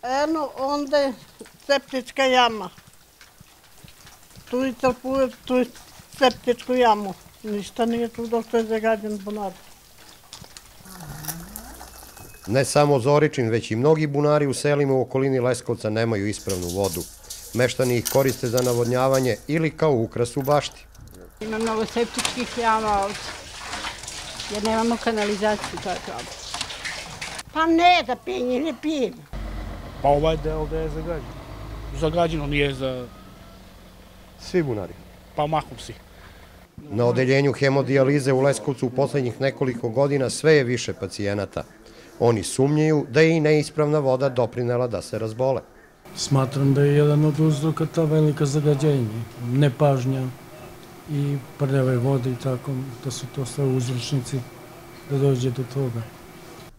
Eno, onda je septička jama. Tu i trpuje, tu i septičku jamu. Ništa nije tu dok je zagađen bunar. Ne samo Zoričin, već i mnogi bunari u selima u okolini Leskovca nemaju ispravnu vodu. Meštani ih koriste za navodnjavanje ili kao ukras u bašti. Ima mnogo septičkih jama ovdje, jer nemamo kanalizaciju, to je problem. Pa ne, da pijenje, ne pijem. Pa ovaj deo da je zagađen. Zagađeno nije za... Svi bunari? Pa mahom svi. Na odeljenju hemodijalize u Leskovcu u poslednjih nekoliko godina sve je više pacijenata. Oni sumnjaju da je i neispravna voda doprinela da se razbole. Smatram da je jedan od uzroka ta velika zagađenja, nepažnja i prljave vode i tako, da su to sve uzročnici da dođe do toga.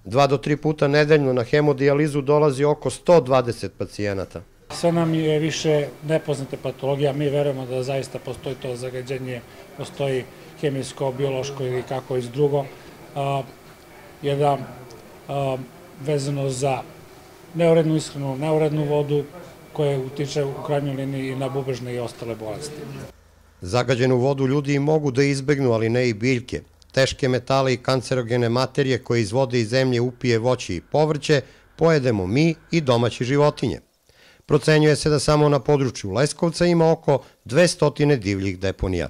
2 do 3 puta nedeljno na hemodijalizu dolazi oko 120 pacijenata. Sve nam je više nepoznate patologije, mi verujemo da zaista postoji to zagađenje, postoji hemijsko, biološko ili kako iz drugo. Jedan vezano za neurednu ishranu, neurednu vodu koja utiče u krajnjoj liniji i na bubrežne i ostale bolesti. Zagađenu vodu ljudi mogu da izbegnu, ali ne i biljke. Teške metale i kancerogene materije koje iz vode i zemlje upije voće i povrće pojedemo mi i domaće životinje. Procenjuje se da samo na području Leskovca ima oko 200 divljih deponija.